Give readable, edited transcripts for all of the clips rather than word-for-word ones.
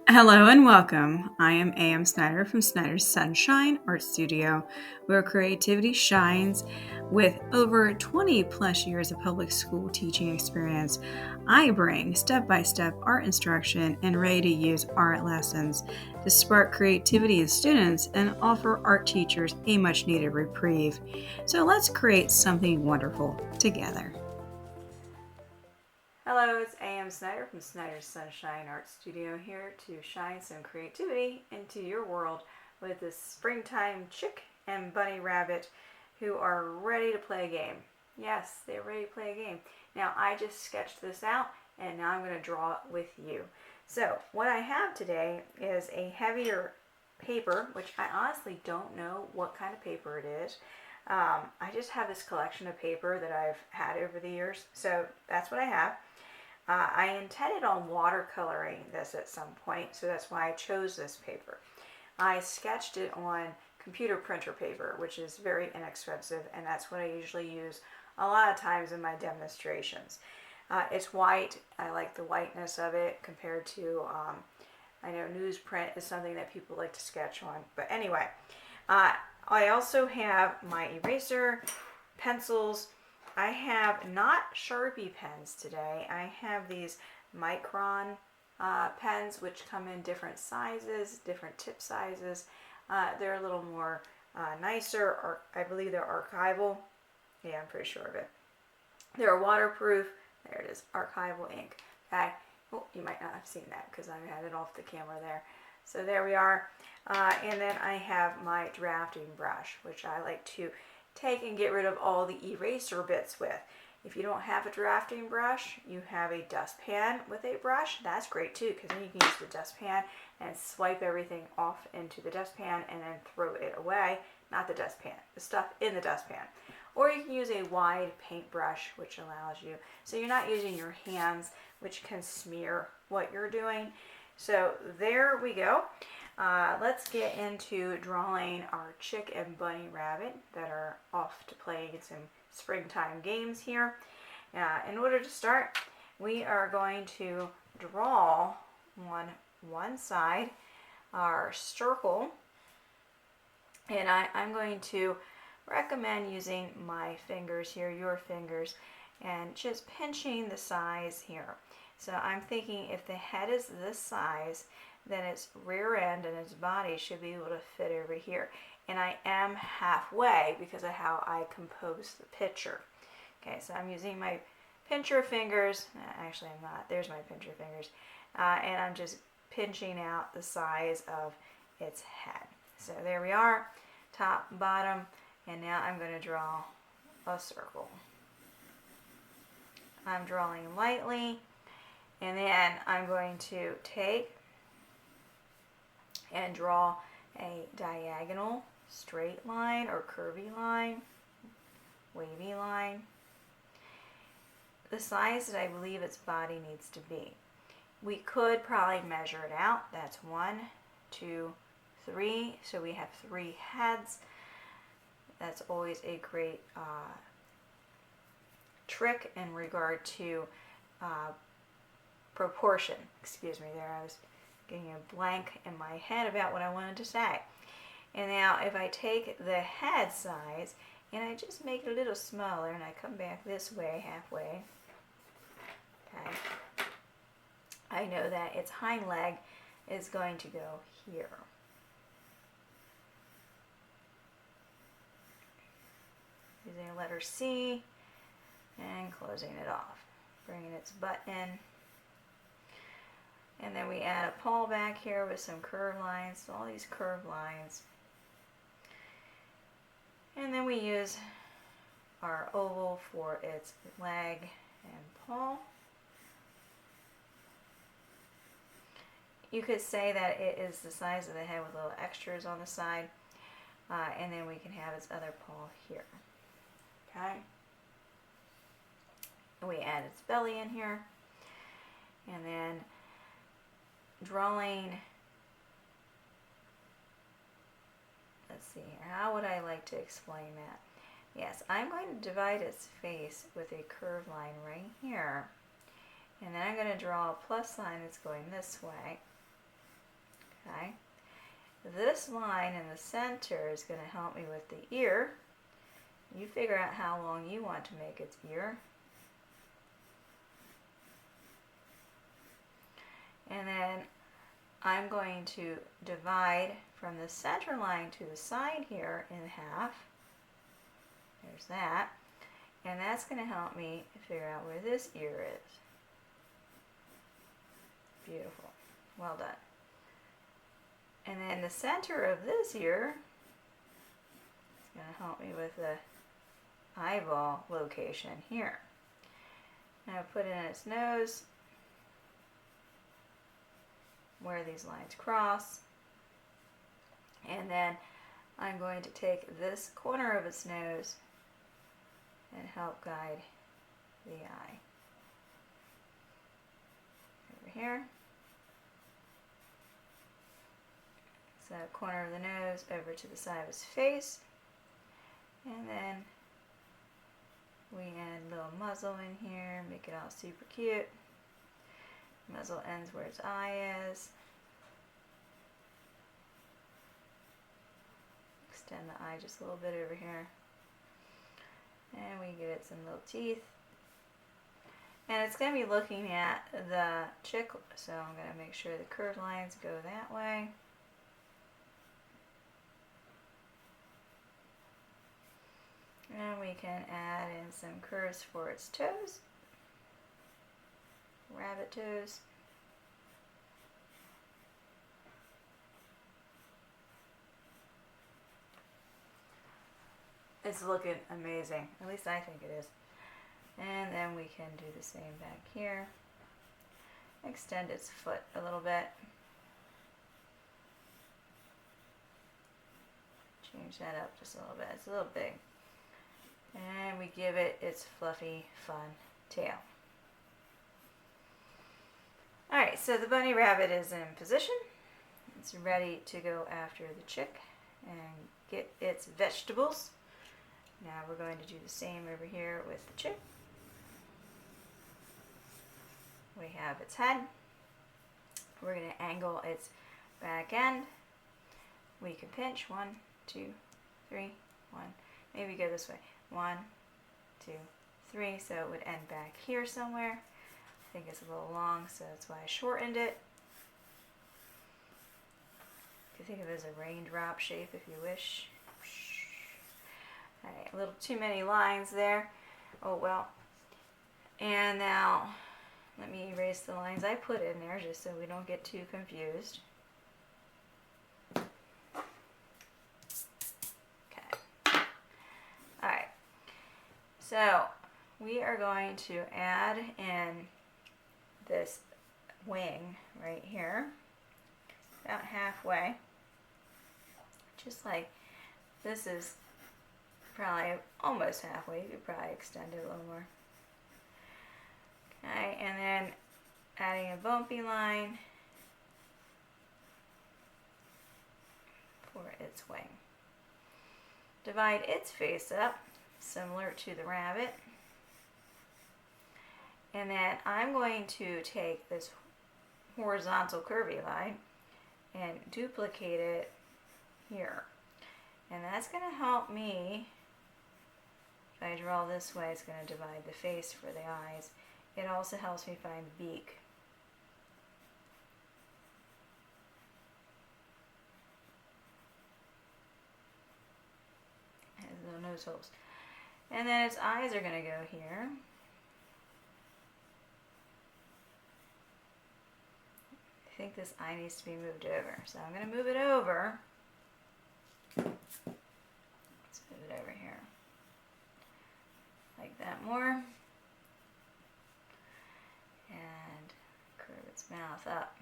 Hello and welcome. I am Snyder from Snyder's Sunshine Art Studio, where creativity shines. With over 20 plus years of public school teaching experience, I bring step by step art instruction and ready to use art lessons to spark creativity in students and offer art teachers a much needed reprieve. So let's create something wonderful together. Hello, it's A.M. Snyder from Snyder's Sunshine Art Studio here to shine some creativity into your world with this springtime chick and bunny rabbit who are ready to play a game. Yes, they're ready to play a game. Now, I just sketched this out and now I'm going to draw it with you. So, what I have today is a heavier paper, which I honestly don't know what kind of paper it is. I just have this collection of paper that I've had over the years, so that's what I have. I intended on watercoloring this at some point, so that's why I chose this paper. I sketched it on computer printer paper, which is very inexpensive, and that's what I usually use a lot of times in my demonstrations. It's white. I like the whiteness of it compared to, I know newsprint is something that people like to sketch on. But anyway, I also have my eraser, pencils. I have not Sharpie pens today. I have these Micron pens, which come in different sizes, different tip sizes. They're a little more nicer, or I believe they're archival. Yeah, I'm pretty sure of it. They're waterproof. There it is, archival ink. Okay. Oh, you might not have seen that because I had it off the camera there. So there we are. And then I have my drafting brush, which I like to take and get rid of all the eraser bits with. If you don't have a drafting brush, you have a dustpan with a brush. That's great too, because then you can use the dustpan and swipe everything off into the dustpan and then throw it away. Not the dustpan, the stuff in the dustpan. Or you can use a wide paintbrush, which allows you, so you're not using your hands, which can smear what you're doing. So there we go. Let's get into drawing our chick and bunny rabbit that are off to play some springtime games here. In order to start, we are going to draw on one side our circle, and I'm going to recommend using my fingers here, your fingers, and just pinching the size here. So I'm thinking if the head is this size, then its rear end and its body should be able to fit over here. And I am halfway because of how I compose the picture. Okay, so I'm using my pincher fingers. Actually, I'm not. There's my pincher fingers. And I'm just pinching out the size of its head. So there we are, top, bottom, and now I'm going to draw a circle. I'm drawing lightly, and then I'm going to take and draw a diagonal straight line or curvy line, wavy line, the size that I believe its body needs to be. We could probably measure it out. That's 1, 2, 3. So we have 3 heads. That's always a great trick in regard to proportion. Excuse me there, I was getting a blank in my head about what I wanted to say. And now if I take the head size and I just make it a little smaller and I come back this way halfway, okay, I know that its hind leg is going to go here. Using a letter C and closing it off, bringing its butt in. And then we add a paw back here with some curved lines, all these curved lines. And then we use our oval for its leg and paw. You could say that it is the size of the head with little extras on the side. And then we can have its other paw here. Okay. And we add its belly in here. And then drawing, let's see here, how would I like to explain that? Yes, I'm going to divide its face with a curved line right here, and then I'm going to draw a plus sign that's going this way, Okay. This line in the center is going to help me with the ear. You figure out how long you want to make its ear. And then I'm going to divide from the center line to the side here in half. There's that. And that's going to help me figure out where this ear is. Beautiful. Well done. And then the center of this ear is going to help me with the eyeball location here. Now put in its nose where these lines cross. And then I'm going to take this corner of its nose and help guide the eye. Over here. So corner of the nose over to the side of his face. And then we add a little muzzle in here, make it all super cute. Muzzle ends where its eye is. Extend the eye just a little bit over here. And we give it some little teeth. And it's going to be looking at the chick, so I'm going to make sure the curved lines go that way. And we can add in some curves for its toes, rabbit toes. It's looking amazing, at least I think it is. And then we can do the same back here. Extend its foot a little bit. Change that up just a little bit, it's a little big. And we give it its fluffy, fun tail. Alright, so the bunny rabbit is in position. It's ready to go after the chick and get its vegetables. Now we're going to do the same over here with the chick. We have its head. We're going to angle its back end. We can pinch 1, 2, 3, 1. Maybe go this way. 1, 2, 3. So it would end back here somewhere. I think it's a little long, so that's why I shortened it. You can think of it as a raindrop shape if you wish. Alright, a little too many lines there. Oh well. And now, let me erase the lines I put in there just so we don't get too confused. Okay. Alright. So, we are going to add in this wing right here. About halfway. Just like this is probably almost halfway. You could probably extend it a little more. Okay, and then adding a bumpy line for its wing. Divide its face up, similar to the rabbit. And then I'm going to take this horizontal curvy line and duplicate it here. And that's going to help me. If I draw this way, it's going to divide the face for the eyes. It also helps me find the beak. It has no nose holes. And then its eyes are going to go here. I think this eye needs to be moved over. So I'm going to move it over. Let's move it over here. Like that more. And curve its mouth up.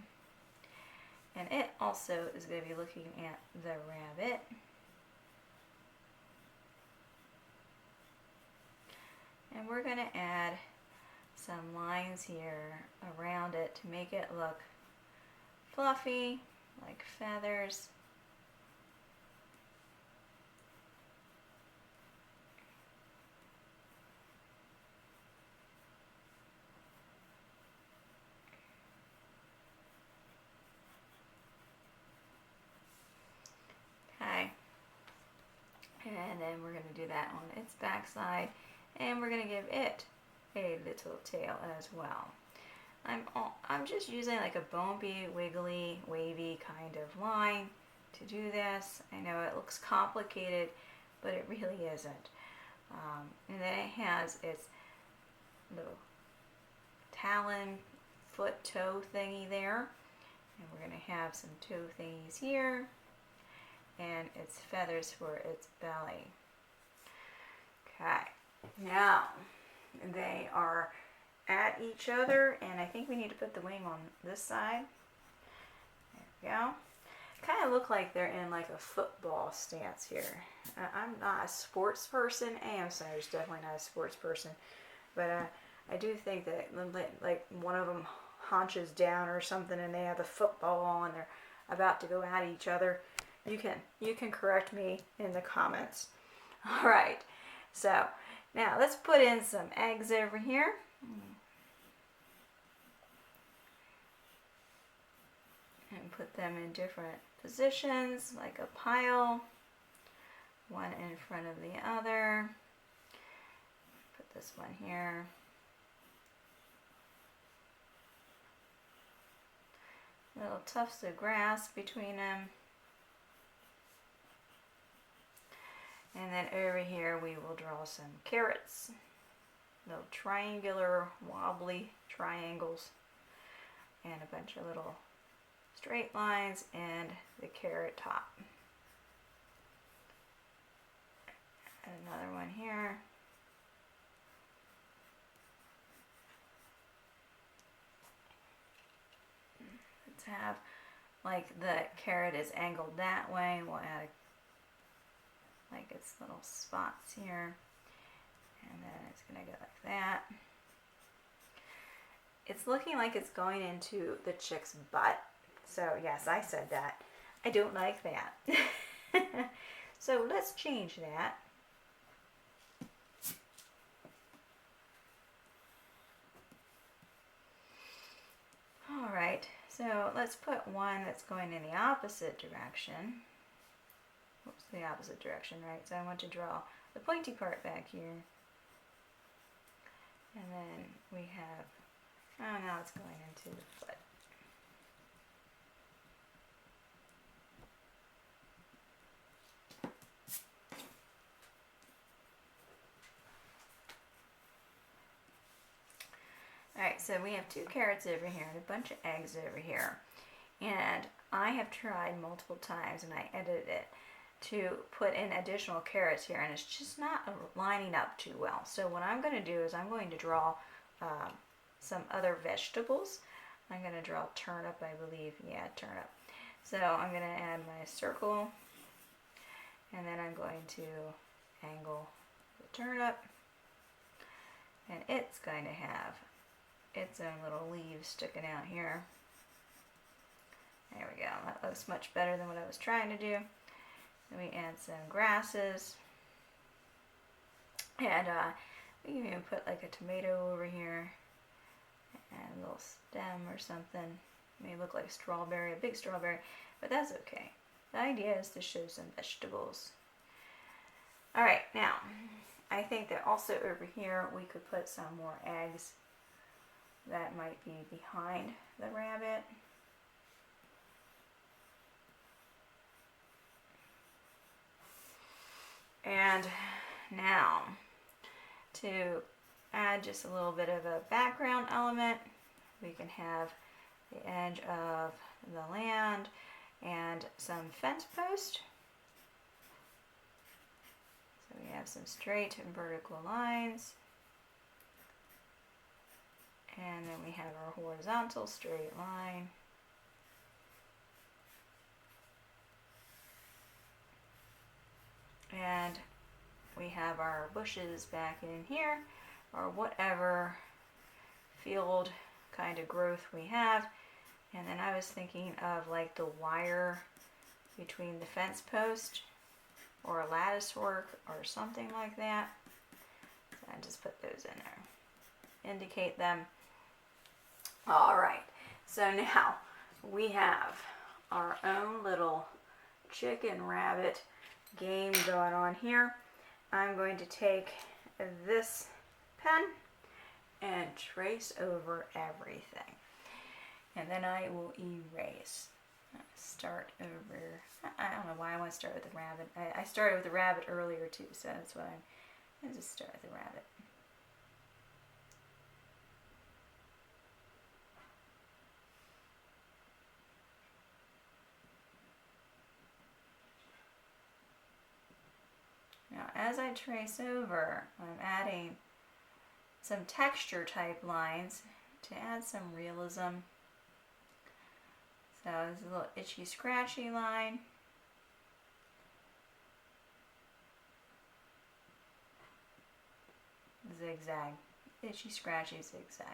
And it also is going to be looking at the rabbit. And we're going to add some lines here around it to make it look fluffy, like feathers. then we're going to do that on its backside, and we're going to give it a little tail as well. I'm just using like a bumpy, wiggly, wavy kind of line to do this. I know it looks complicated, but it really isn't. And then it has its little talon, foot, toe thingy there. And we're going to have some toe thingies here. And its feathers for its belly. Okay. Now, they are at each other, and I think we need to put the wing on this side. There we go. Kind of look like they're in like a football stance here. I'm not a sports person. A.M. Snyder's definitely not a sports person, but I do think that like one of them haunches down or something, and they have the football on. They're about to go at each other. You can correct me in the comments. All right. So now let's put in some eggs over here. And put them in different positions, like a pile, one in front of the other. Put this one here. Little tufts of grass between them. And then over here we will draw some carrots. Little triangular, wobbly triangles. And a bunch of little straight lines and the carrot top. And another one here. Let's have like the carrot is angled that way. We'll add like its little spots here. And then it's going to go like that. It's looking like it's going into the chick's butt. So yes, I said that. I don't like that. So let's change that. Alright, so let's put one that's going in the opposite direction. Whoops, the opposite direction, right? So I want to draw the pointy part back here. And then we have, oh, now it's going into the foot. Alright, so we have 2 carrots over here and a bunch of eggs over here. And I have tried multiple times, and I edited it, to put in additional carrots here, and it's just not lining up too well. So what I'm going to do is I'm going to draw some other vegetables. I'm going to draw turnip, I believe. Yeah, turnip. So I'm going to add my circle, and then I'm going to angle the turnip, and it's going to have its own little leaves sticking out here. There we go. That looks much better than what I was trying to do. Then we add some grasses, and we can even put like a tomato over here, and a little stem or something. It may look like strawberry, a big strawberry, but that's okay. The idea is to show some vegetables. Alright, now, I think that also over here we could put some more eggs that might be behind the rabbit. And now, to add just a little bit of a background element, we can have the edge of the land and some fence post. So we have some straight and vertical lines. And then we have our horizontal straight line. And we have our bushes back in here, or whatever field kind of growth we have. And then I was thinking of like the wire between the fence post, or a lattice work, or something like that. So I just put those in there. Indicate them. Alright, so now we have our own little chicken rabbit game going on here. I'm going to take this pen and trace over everything. And then I will erase. Start over. I don't know why I want to start with the rabbit. I started with the rabbit earlier too, so that's why I'm going to just start with the rabbit. Now, as I trace over, I'm adding some texture type lines to add some realism. So there's a little itchy scratchy line. Zigzag. Itchy scratchy zigzag.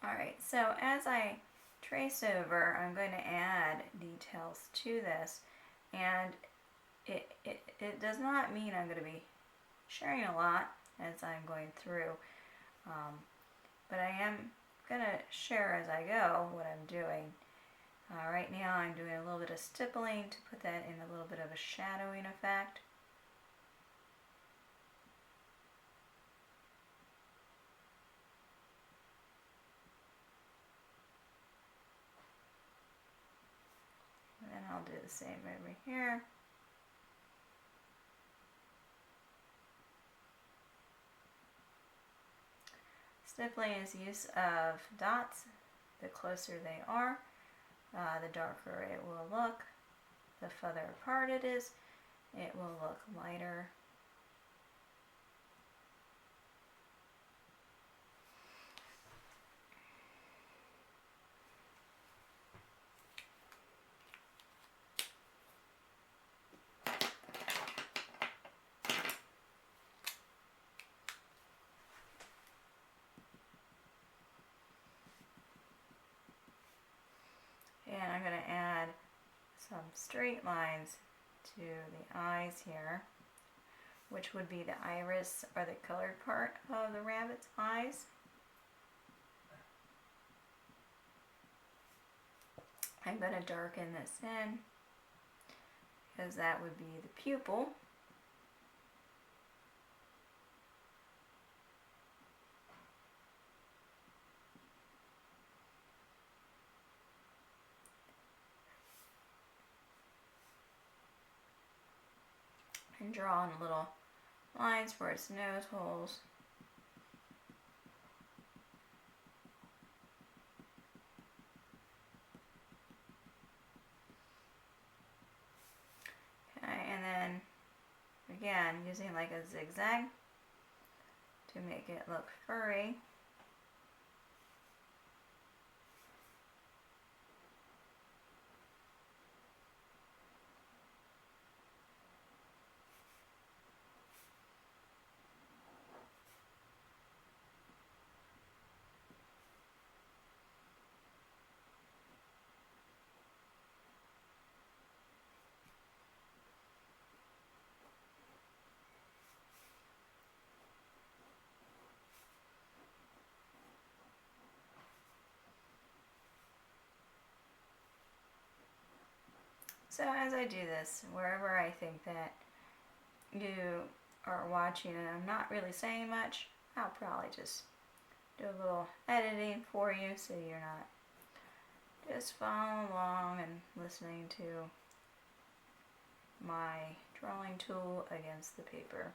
Alright, so as I trace over, I'm going to add details to this, and it does not mean I'm going to be sharing a lot as I'm going through, but I am going to share as I go what I'm doing. Right now I'm doing a little bit of stippling to put that in a little bit of a shadowing effect. And then I'll do the same over here. Stippling is use of dots. The closer they are, the darker it will look. The further apart it is, it will look lighter. And I'm going to add some straight lines to the eyes here, which would be the iris or the colored part of the rabbit's eyes. I'm going to darken this in because that would be the pupil. And draw in little lines for its nose holes. Okay, and then again using like a zigzag to make it look furry. So as I do this, wherever I think that you are watching and I'm not really saying much, I'll probably just do a little editing for you so you're not just following along and listening to my drawing tool against the paper.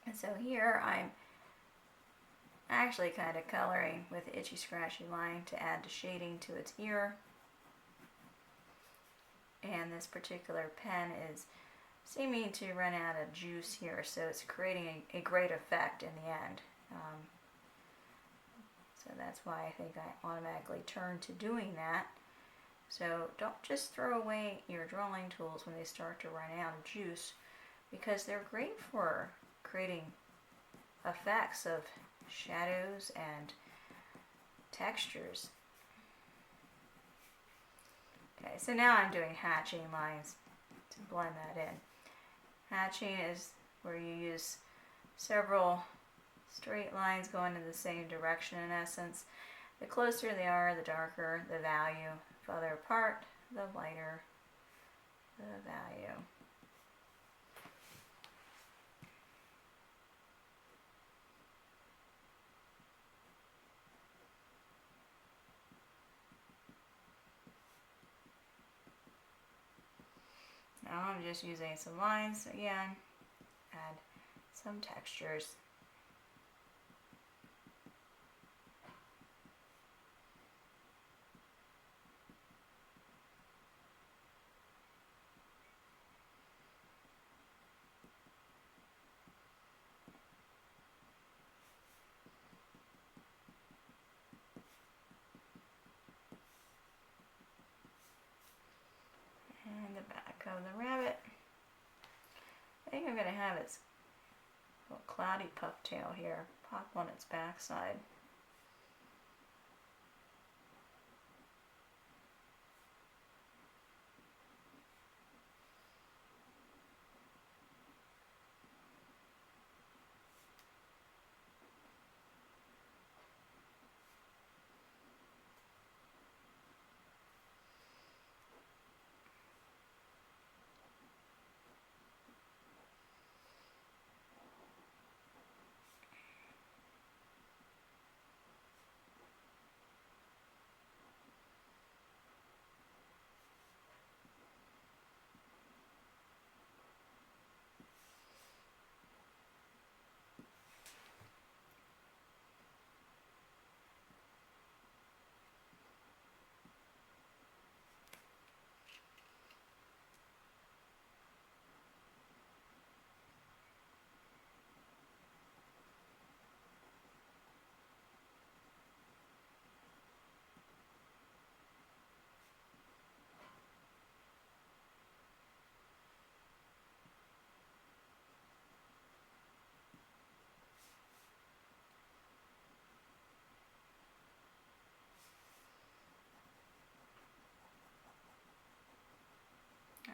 And so here I'm actually kind of coloring with the itchy scratchy line to add the shading to its ear. And this particular pen is seeming to run out of juice here, so it's creating a great effect in the end. So that's why I think I automatically turn to doing that. So don't just throw away your drawing tools when they start to run out of juice, because they're great for creating effects of shadows and textures. Okay, so now I'm doing hatching lines to blend that in. Hatching is where you use several straight lines going in the same direction in essence. The closer they are, the darker the value. Farther apart, the lighter the value. Now I'm just using some lines again, add some textures. And the back of the rabbit. I think I'm going to have its little cloudy puff tail here pop on its backside.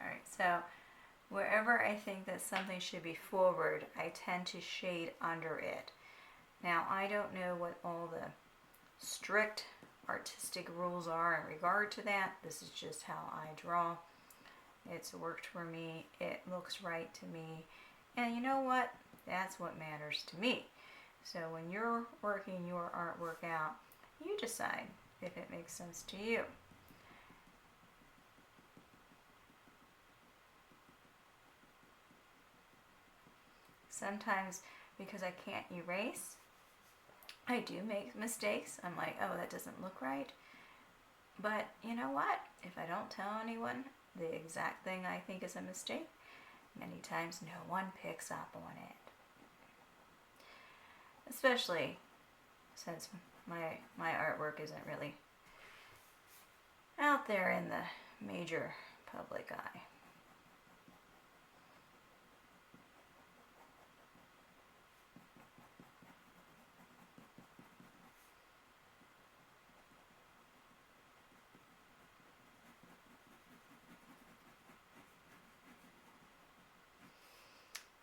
Alright, so wherever I think that something should be forward, I tend to shade under it. Now, I don't know what all the strict artistic rules are in regard to that. This is just how I draw. It's worked for me. It looks right to me. And you know what? That's what matters to me. So when you're working your artwork out, you decide if it makes sense to you. Sometimes, because I can't erase, I do make mistakes. I'm like, oh, that doesn't look right. But you know what? If I don't tell anyone the exact thing I think is a mistake, many times no one picks up on it. Especially since my artwork isn't really out there in the major public eye.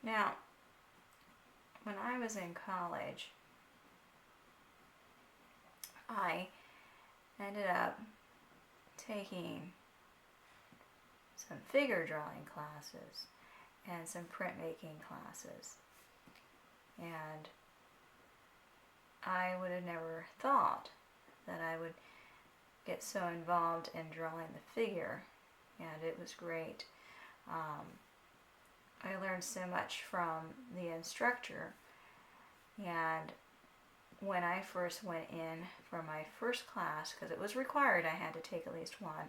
Now, when I was in college, I ended up taking some figure drawing classes and some printmaking classes. And I would have never thought that I would get so involved in drawing the figure, and it was great. I learned so much from the instructor, and when I first went in for my first class, because it was required I had to take at least one,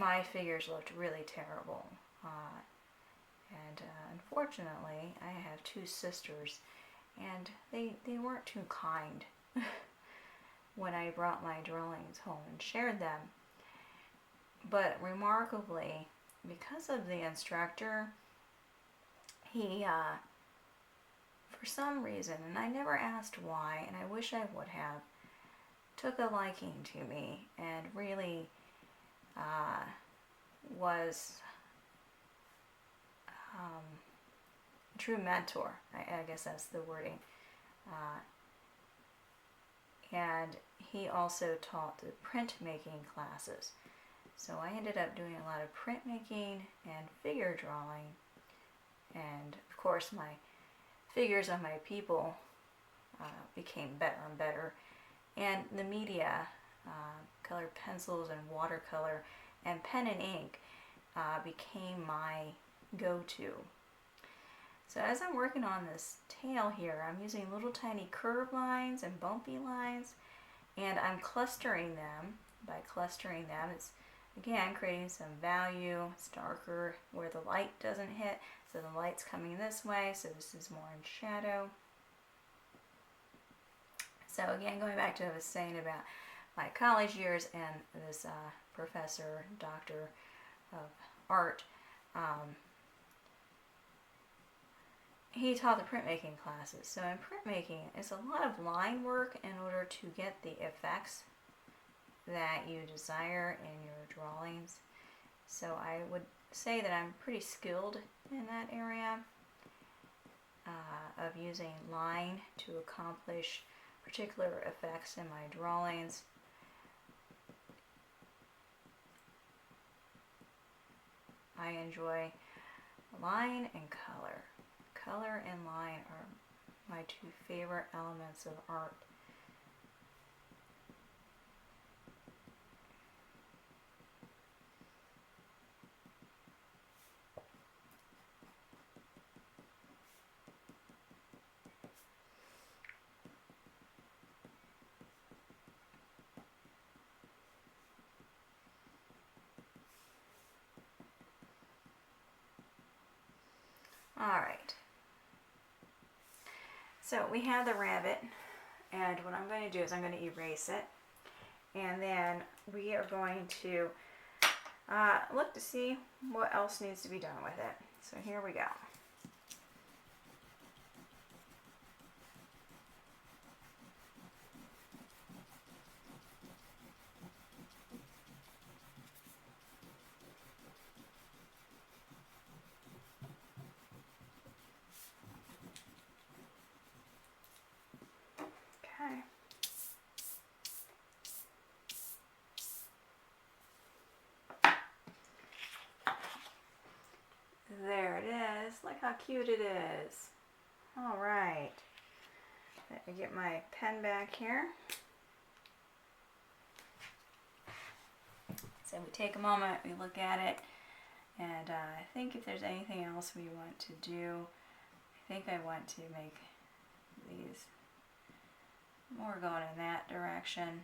my figures looked really terrible. And unfortunately, I have two sisters, and they weren't too kind when I brought my drawings home and shared them. But remarkably, because of the instructor, he, for some reason, and I never asked why, and I wish I would have, took a liking to me and really was a true mentor. I guess that's the wording. And he also taught the printmaking classes. So I ended up doing a lot of printmaking and figure drawing. And of course my figures of my people became better and better. And the media, colored pencils and watercolor and pen and ink became my go-to. So as I'm working on this tail here, I'm using little tiny curved lines and bumpy lines, and I'm clustering them. By clustering them, it's again creating some value. It's darker where the light doesn't hit, so the light's coming this way, so this is more in shadow. So again, going back to what I was saying about my college years and this professor, doctor of art, he taught the printmaking classes. So in printmaking, it's a lot of line work in order to get the effects that you desire in your drawings. So I would say that I'm pretty skilled in that area of using line to accomplish particular effects in my drawings. I enjoy line and color. Color and line are my two favorite elements of art. Alright, so we have the rabbit, and what I'm going to do is I'm going to erase it, and then we are going to look to see what else needs to be done with it. So here we go. Okay. There it is. Look how cute it is. All right. Let me get my pen back here. So we take a moment, we look at it, and I think if there's anything else we want to do, I think I want to make these more going in that direction.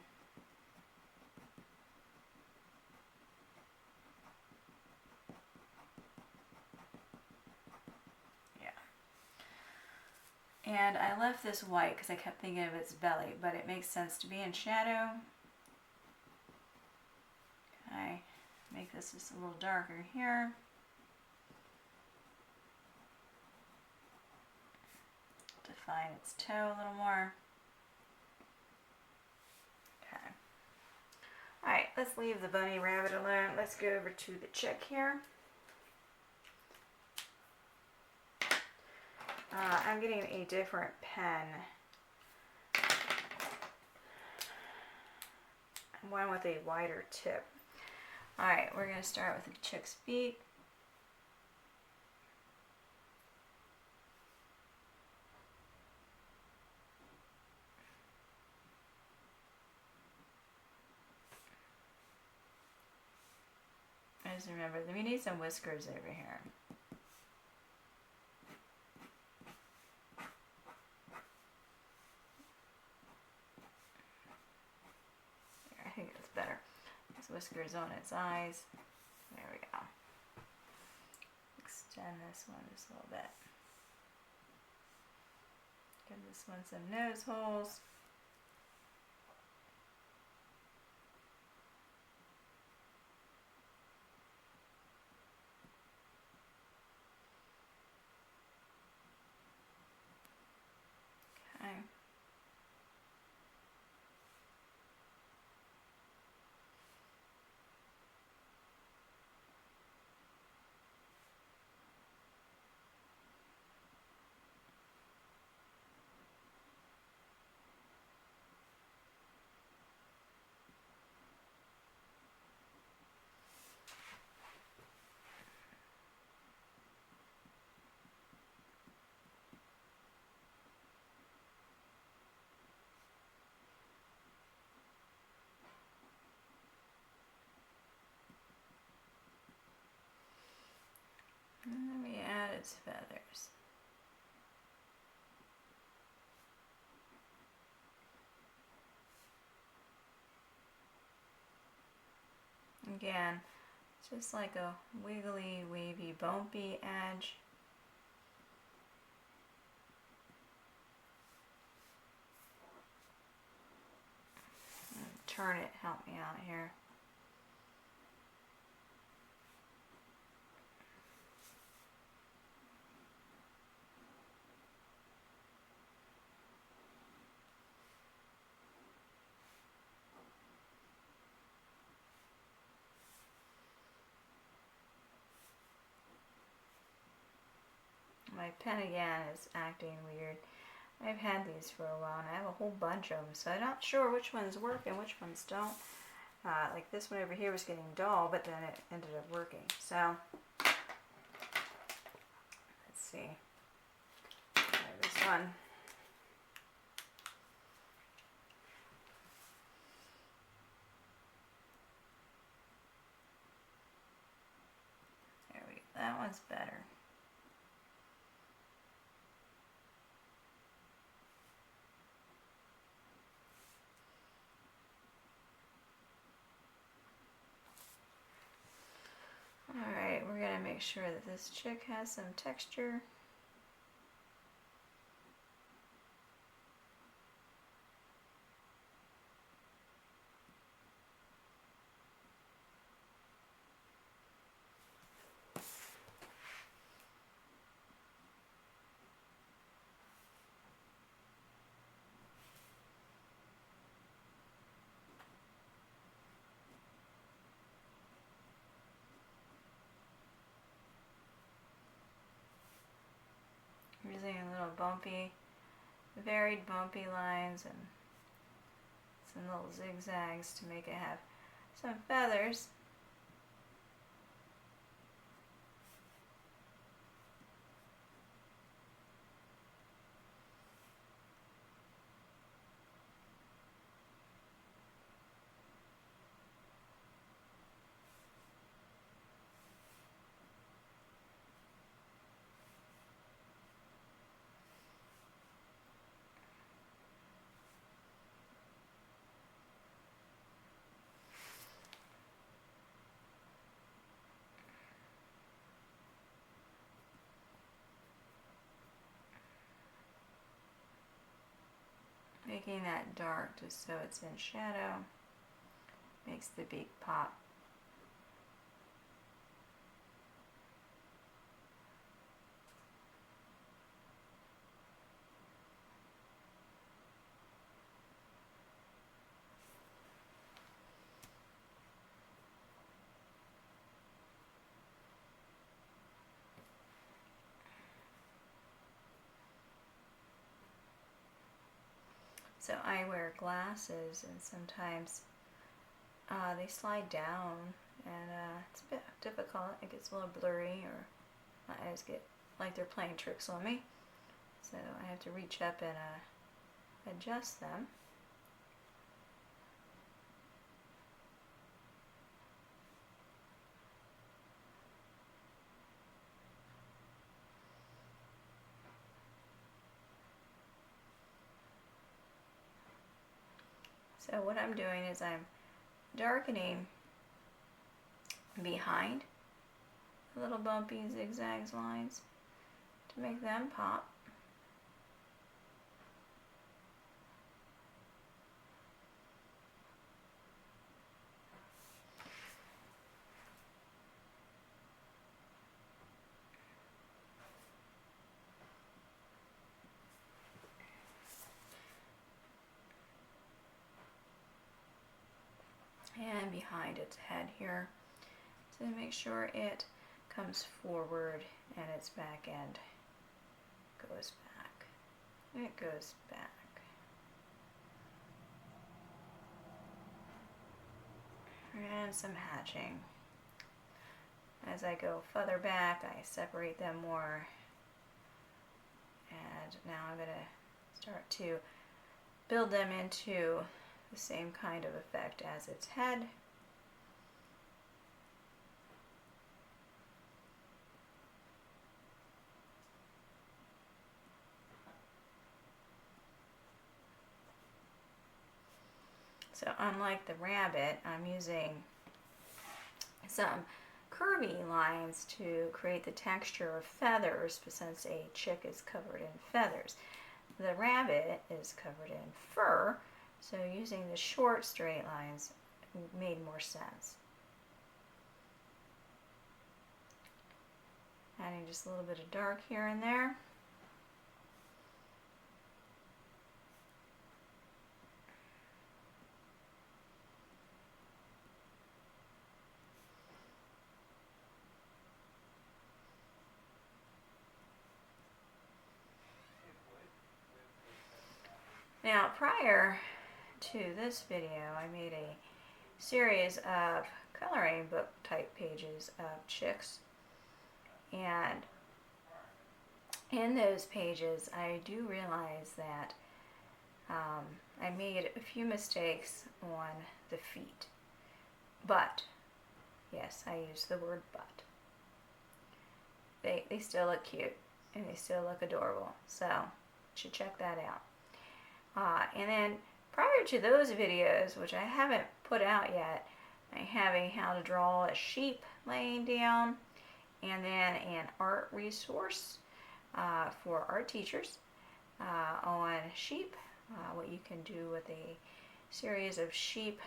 Yeah. And I left this white because I kept thinking of its belly, but it makes sense to be in shadow. Okay, make this just a little darker here. Define its toe a little more. Okay. Alright, let's leave the bunny rabbit alone. Let's go over to the chick here. I'm getting a different pen. One with a wider tip. Alright, we're going to start with the chick's beak. Just remember, we need some whiskers over here. There, I think it's better. There's whiskers on its eyes. There we go. Extend this one just a little bit. Give this one some nose holes. Okay. And then we add its feathers. Again, just like a wiggly, wavy, bumpy edge. Turn it, help me out here. My pen again is acting weird. I've had these for a while and I have a whole bunch of them, so I'm not sure which ones work and which ones don't. Like this one over here was getting dull, but then it ended up working. So, let's see. Try this one. There we go. That one's better. Alright, we're going to make sure that this chick has some texture. Using little bumpy, varied bumpy lines and some little zigzags to make it have some feathers. Making that dark just so it's in shadow makes the beak pop. So I wear glasses and sometimes they slide down and it's a bit difficult. It gets a little blurry or my eyes get like they're playing tricks on me. So I have to reach up and adjust them. So what I'm doing is I'm darkening behind the little bumpy zigzags lines to make them pop. And behind its head here, to make sure it comes forward and its back end goes back. It goes back. And some hatching. As I go further back, I separate them more. And now I'm going to start to build them into the same kind of effect as its head. So unlike the rabbit, I'm using some curvy lines to create the texture of feathers, but since a chick is covered in feathers. The rabbit is covered in fur, so using the short straight lines made more sense. Adding just a little bit of dark here and there. Now, prior to this video, I made a series of coloring book type pages of chicks, and in those pages I do realize that I made a few mistakes on the feet, but, yes, I used the word but. They still look cute and they still look adorable, so you should check that out. And then prior to those videos, which I haven't put out yet, I have a how to draw a sheep laying down, and then an art resource for art teachers on sheep, what you can do with a series of sheep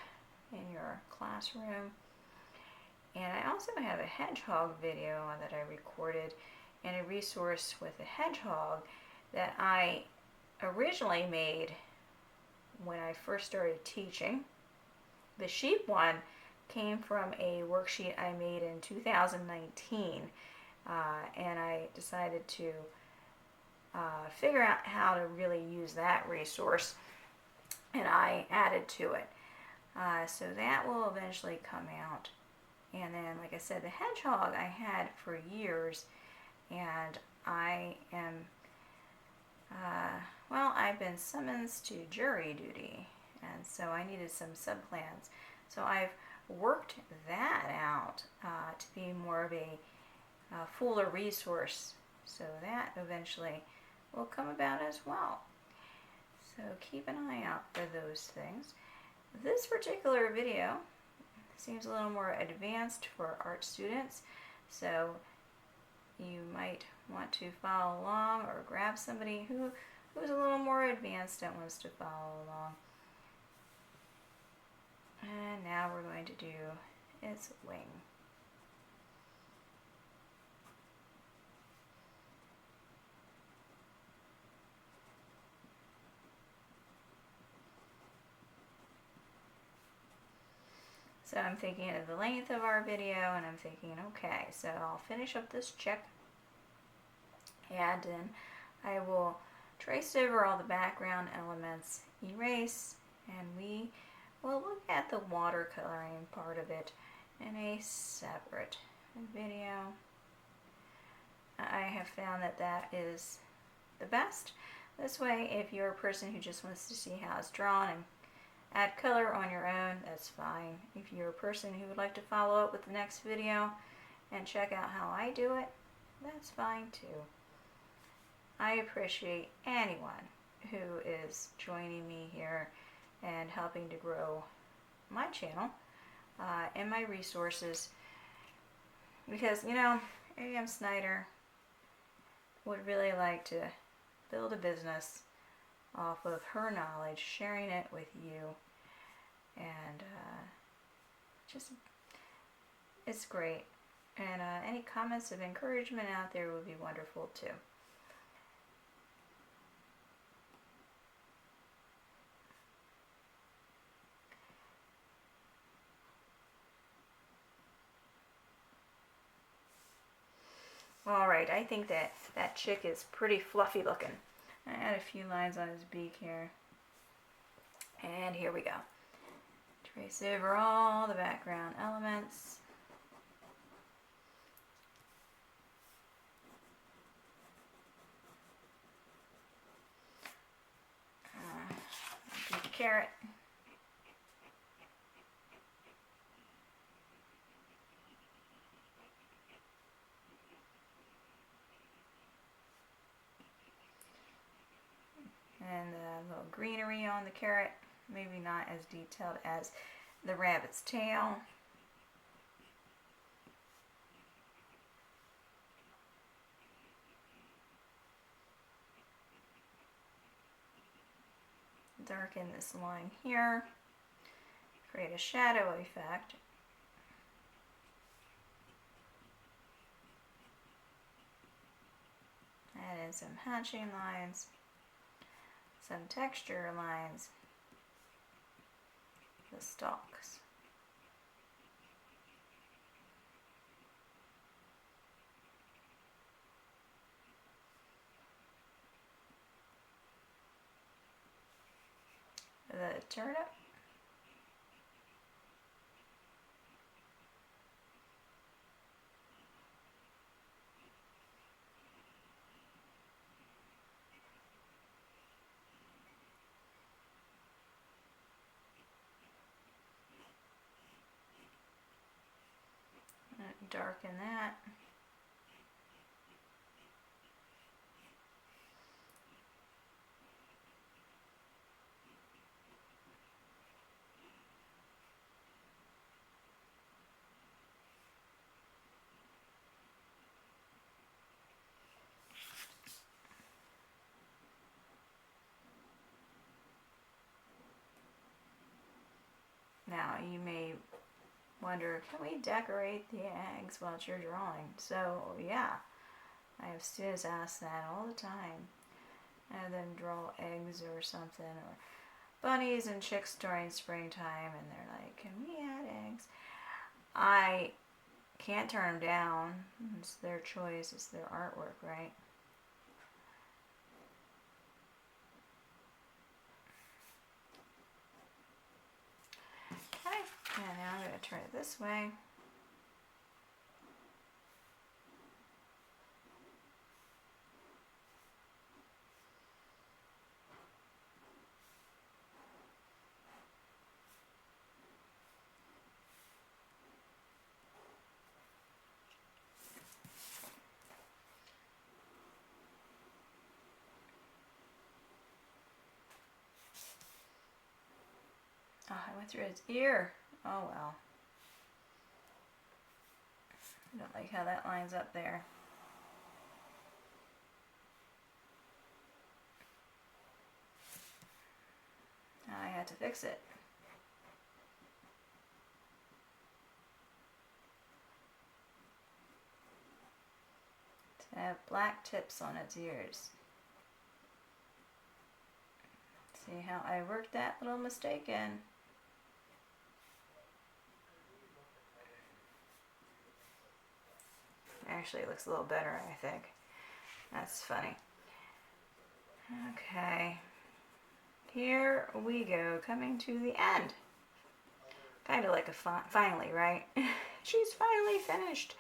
in your classroom. And I also have a hedgehog video that I recorded, and a resource with a hedgehog that I originally made when I first started teaching. The sheep one came from a worksheet I made in 2019, and I decided to figure out how to really use that resource, and I added to it. So that will eventually come out. And then, like I said, the hedgehog I had for years, and I am well, I've been summoned to jury duty, and so I needed some subplans. So I've worked that out to be more of a fuller resource, so that eventually will come about as well. So keep an eye out for those things. This particular video seems a little more advanced for art students, so you might want to follow along or grab somebody who's a little more advanced and wants to follow along. And now we're going to do its wing. So I'm thinking of the length of our video, and I'm thinking, okay, so I'll finish up this chick, and then I will trace over all the background elements, erase, and we will look at the watercoloring part of it in a separate video. I have found that that is the best. This way, if you're a person who just wants to see how it's drawn and add color on your own, that's fine. If you're a person who would like to follow up with the next video and check out how I do it, that's fine too. I appreciate anyone who is joining me here and helping to grow my channel and my resources. because, you know, A.M. Snyder would really like to build a business off of her knowledge, sharing it with you, and just, it's great. And any comments of encouragement out there would be wonderful too. Alright, I think that that chick is pretty fluffy looking. I add a few lines on his beak here. And here we go. Trace over all the background elements. Do the carrot. And a little greenery on the carrot, maybe not as detailed as the rabbit's tail. Darken this line here, create a shadow effect. Add in some hatching lines, some texture lines, the stalks. The turnip. Darken that. Now you may wonder, can we decorate the eggs while you're drawing? So yeah, I have students ask that all the time. And then draw eggs or something, or bunnies and chicks during springtime, and they're like, can we add eggs? I can't turn them down. It's their choice, it's their artwork, right? Okay, and now I'm going to turn it this way. Oh, I went through his ear. Oh well. I don't like how that lines up there. Now I had to fix it. To have black tips on its ears. See how I worked that little mistake in? Actually, it looks a little better, I think. That's funny. Okay. Here we go, coming to the end. Kind of like a finally, right? She's finally finished.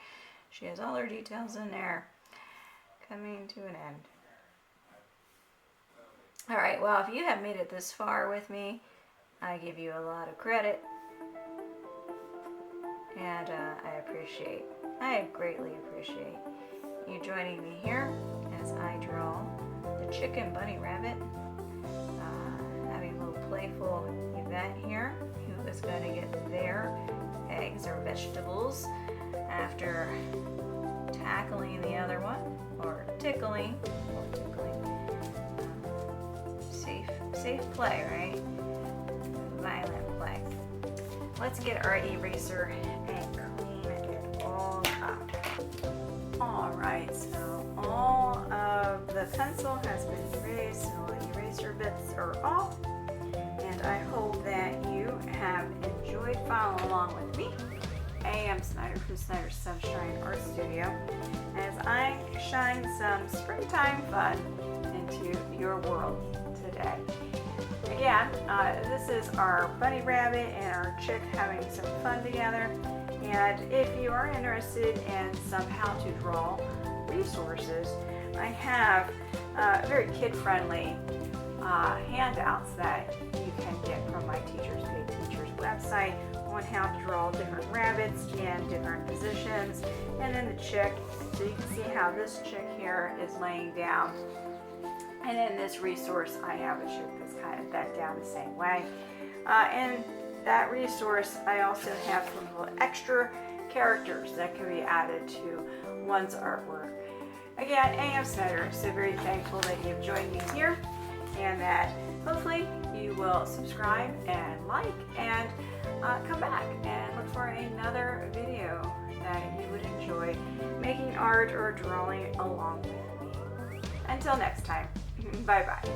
She has all her details in there. Coming to an end. Alright, well, if you have made it this far with me, I give you a lot of credit. And I greatly appreciate you joining me here as I draw the chicken bunny rabbit. Having a little playful event here. Who is going to get their eggs or vegetables after tackling the other one, or tickling, safe play, right? Violent play. Let's get our eraser and clean it all up. Alright, so all of the pencil has been erased, so all the eraser bits are off, and I hope that you have enjoyed following along with me. I am Snyder from Snyder's Sunshine Art Studio, as I shine some springtime fun into your world today. Again, this is our bunny rabbit and our chick having some fun together. And if you are interested in some how to draw resources, I have very kid-friendly handouts that you can get from my Teachers Pay Teachers website on how to draw different rabbits in different positions, and then the chick, so you can see how this chick here is laying down. And in this resource, I have a chick that's kind of bent down the same way. And that resource, I also have some little extra characters that can be added to one's artwork. Again, I am Snyder, so very thankful that you've joined me here, and that hopefully you will subscribe and like, and come back and look for another video that you would enjoy making art or drawing along with me. Until next time, bye-bye.